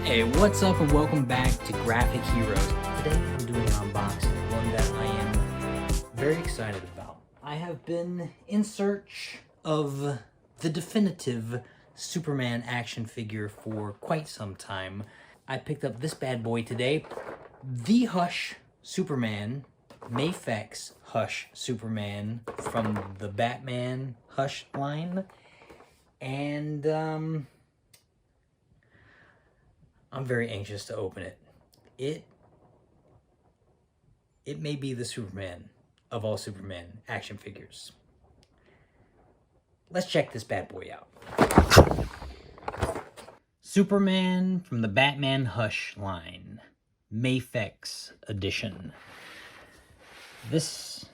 Hey, what's up and welcome back to Graphic Heroes. Today I'm doing an unboxing, one that I am very excited about. I have been in search of the definitive Superman action figure for quite some time. I picked up this bad boy today, the Hush Superman, MAFEX Hush Superman from the Batman Hush line. And I'm very anxious to open it. It may be the Superman of all Superman action figures. Let's check this bad boy out. Superman from the Batman Hush line, MAFEX edition. This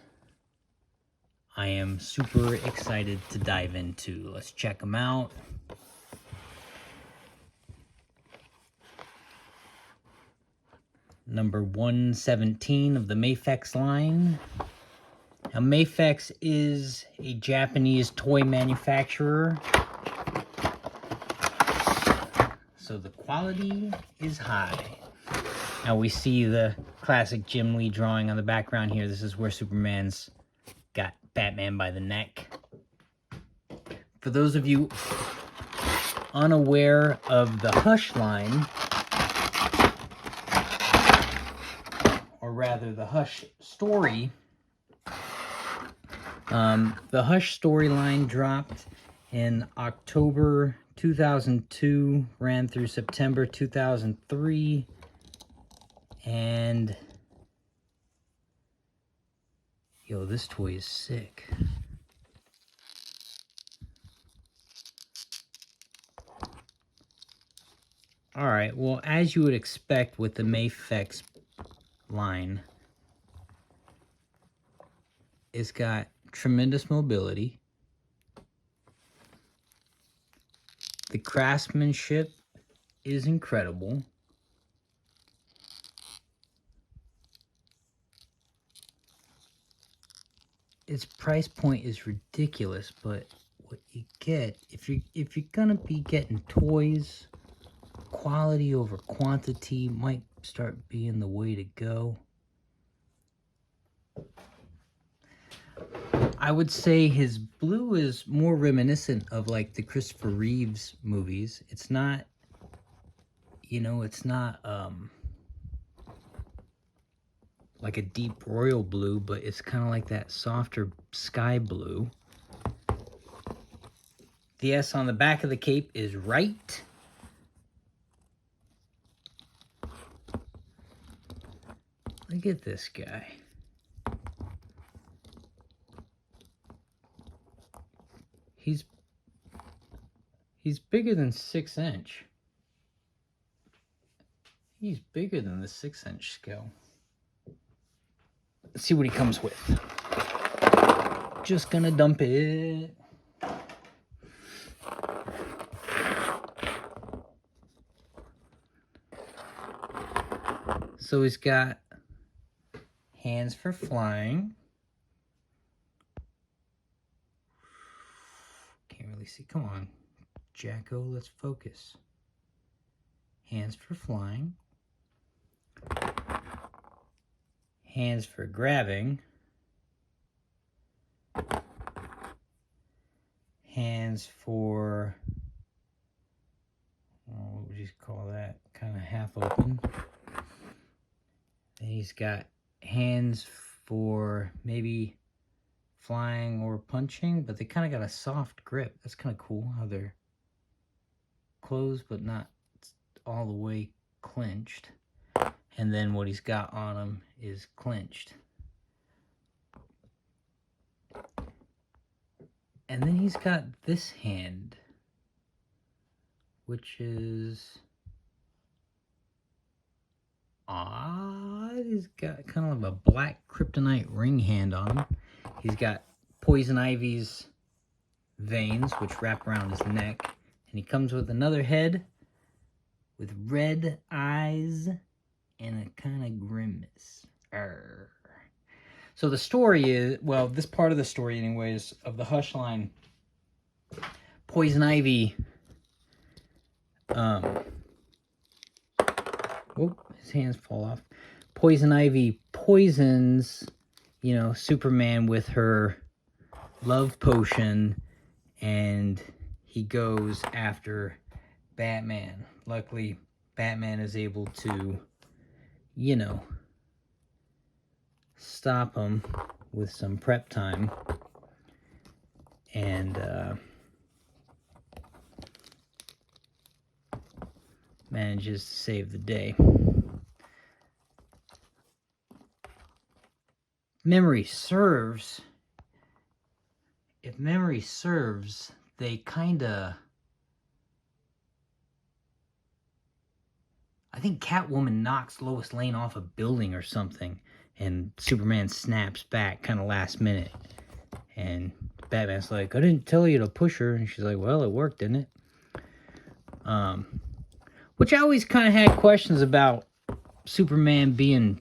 I am super excited to dive into. Let's check them out. Number 117 of the MAFEX line. Now, MAFEX is a Japanese toy manufacturer, so the quality is high. Now we see the classic Jim Lee drawing on the background here. This is where Superman's got Batman by the neck. For those of you unaware of the Hush line, or rather the Hush story, the Hush storyline dropped in October 2002, ran through September 2003, and yo, this toy is sick. Alright, well, as you would expect with the MAFEX line, it's got tremendous mobility. The craftsmanship is incredible. Its price point is ridiculous, but what you get, if you're gonna be getting toys, quality over quantity might start being the way to go. I would say his blue is more reminiscent of like the Christopher Reeves movies. It's not, you know, it's not like a deep royal blue, but it's kind of like that softer sky blue. The S on the back of the cape is right. Look at this guy. He's bigger than 6 inch. He's bigger than the 6 inch scale. Let's see what he comes with. Just gonna dump it. So he's got hands for flying. Can't really see. Come on, Jacko, let's focus. Hands for flying. Hands for grabbing. Hands for, what would you call that? Kind of half open. And he's got hands for maybe flying or punching, but they kind of got a soft grip. That's kind of cool how they're closed but not all the way clenched. And then what he's got on him is clenched. And then he's got this hand, which is odd. He's got kind of a black kryptonite ring hand on him. He's got Poison Ivy's veins, which wrap around his neck. And he comes with another head with red eyes and a kind of grimace. Arr. So the story is, well, this part of the story anyways, of the Hush line, Poison Ivy Oh, his hands fall off. Poison Ivy poisons, you know, Superman with her love potion, and he goes after Batman. Luckily, Batman is able to, you know, stop him with some prep time, and manages to save the day. Memory serves, if memory serves, they kinda, I think Catwoman knocks Lois Lane off a building or something, and Superman snaps back kind of last minute. And Batman's like, I didn't tell you to push her. And she's like, well, it worked, didn't it? Which I always kind of had questions about Superman being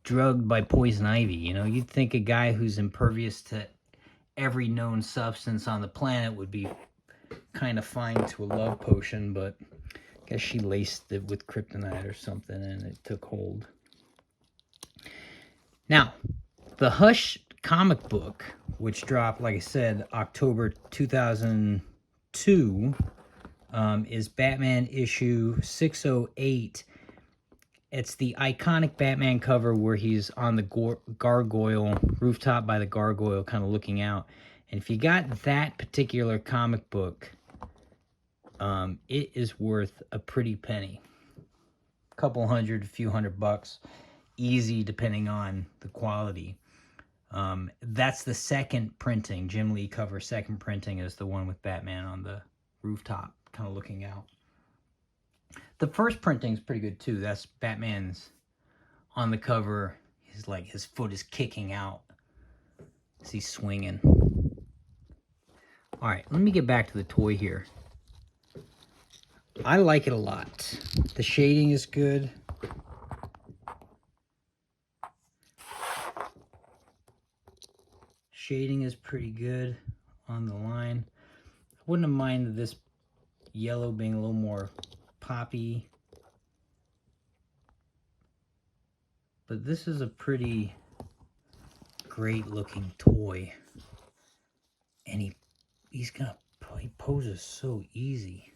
drugged by poison ivy. You know, you'd think a guy who's impervious to every known substance on the planet would be kind of fine to a love potion, but I guess she laced it with kryptonite or something and it took hold. Now, the Hush comic book, which dropped, like I said, October 2002, is Batman issue 608. It's the iconic Batman cover where he's on the gargoyle, rooftop by the gargoyle, kind of looking out. And if you got that particular comic book, it is worth a pretty penny. A couple hundred, a few $100, easy depending on the quality. That's the second printing. Jim Lee cover second printing is the one with Batman on the rooftop, kind of looking out. The first printing is pretty good too. That's Batman's on the cover. He's like, his foot is kicking out as he's swinging. All right, let me get back to the toy here. I like it a lot. The shading is good. Shading is pretty good on the line. I wouldn't have minded this yellow being a little more poppy. But this is a pretty great looking toy. And he poses so easy.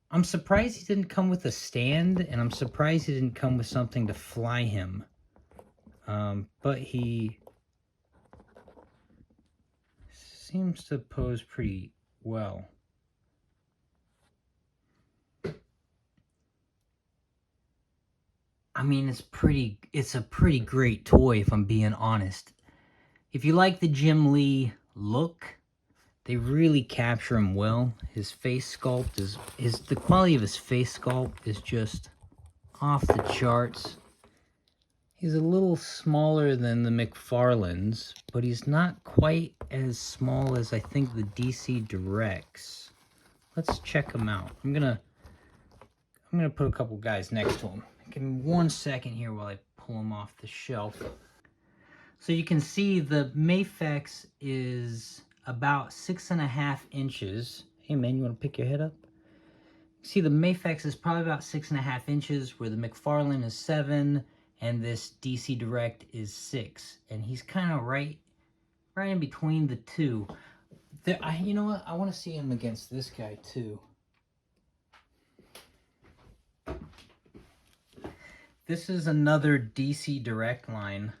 I'm surprised he didn't come with a stand, and I'm surprised he didn't come with something to fly him. But he seems to pose pretty well. I mean, it's a pretty great toy, if I'm being honest. If you like the Jim Lee look, they really capture him well. His face sculpt the quality of his face sculpt is just off the charts. He's a little smaller than the McFarlanes, but he's not quite as small as I think the DC Directs. Let's check him out. I'm gonna put a couple guys next to him. Give me 1 second here while I pull him off the shelf. So you can see the MAFEX is about 6.5 inches. Hey man, you want to pick your head up? See, the MAFEX is probably about 6.5 inches, where the McFarlane is 7, and this DC Direct is 6. And he's kind of right in between the two. You know what? I want to see him against this guy too. This is another DC Direct line.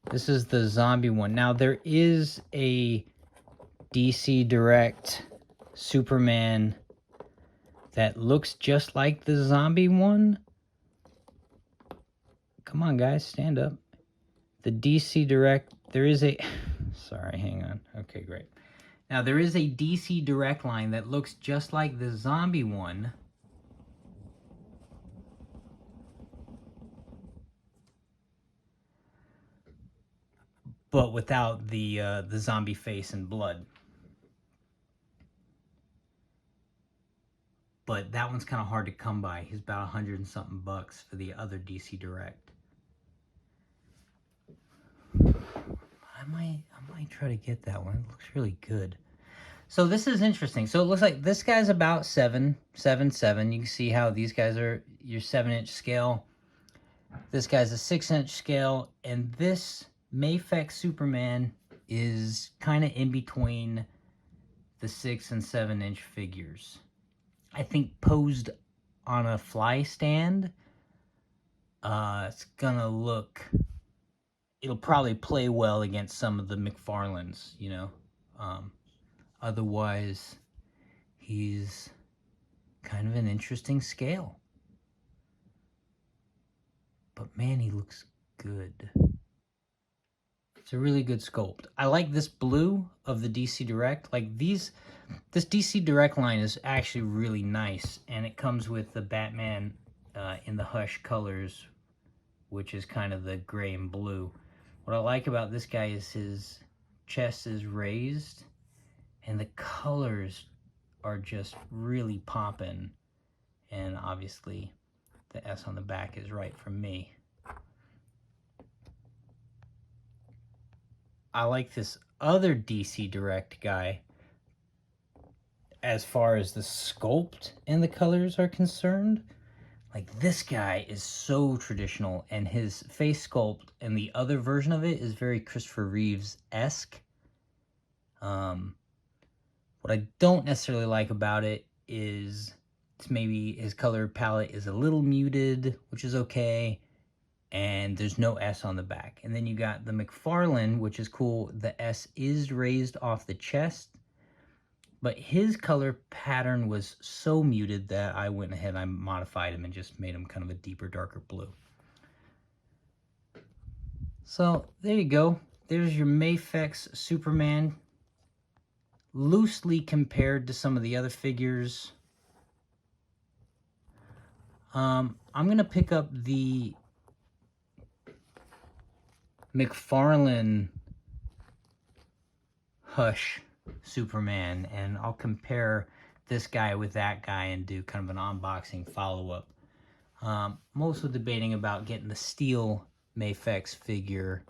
This is the zombie one. Now, there is a DC Direct Superman that looks just like the zombie one. Come on, guys, stand up. The DC Direct, there is a... Sorry, hang on. Okay, great. Now, there is a DC Direct line that looks just like the zombie one. But without the zombie face and blood. But that one's kind of hard to come by. He's about 100 and something bucks for the other DC Direct. I might try to get that one. It looks really good. So this is interesting. So it looks like this guy's about 7'7". You can see how these guys are your 7-inch scale. This guy's a 6-inch scale, and this MAFEX Superman is kind of in between the 6 and 7-inch figures. I think posed on a fly stand, it's gonna look, it'll probably play well against some of the McFarlanes, you know. Otherwise, he's kind of an interesting scale. But man, he looks good. It's a really good sculpt. I like this blue of the DC Direct. Like this DC Direct line is actually really nice, and it comes with the Batman in the Hush colors, which is kind of the gray and blue. What I like about this guy is his chest is raised, and the colors are just really popping. And obviously, the S on the back is right for me. I like this other DC Direct guy as far as the sculpt and the colors are concerned. Like, this guy is so traditional, and his face sculpt and the other version of it is very Christopher Reeves-esque. What I don't necessarily like about it is maybe his color palette is a little muted, which is okay, and there's no S on the back. And then you got the McFarlane, which is cool. The S is raised off the chest, but his color pattern was so muted that I went ahead and I modified him and just made him kind of a deeper, darker blue. So there you go. There's your MAFEX Superman, loosely compared to some of the other figures. I'm going to pick up the McFarlane Hush Superman, and I'll compare this guy with that guy and do kind of an unboxing follow-up. I'm also debating about getting the steel MAFEX figure.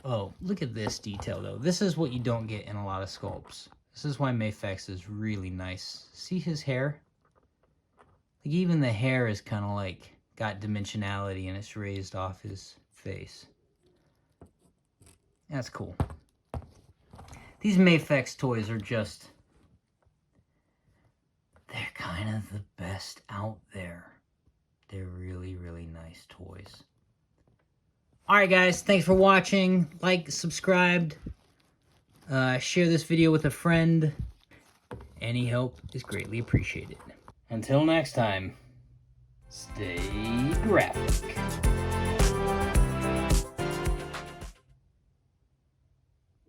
Oh, look at this detail, though. This is what you don't get in a lot of sculpts. This is why MAFEX is really nice. See his hair? Like, even the hair is kind of like got dimensionality, and it's raised off his face. That's cool. These MAFEX toys are just, they're kind of the best out there. They're really, really nice toys. Alright guys, thanks for watching. Like, subscribe, share this video with a friend. Any help is greatly appreciated. Until next time, stay graphic.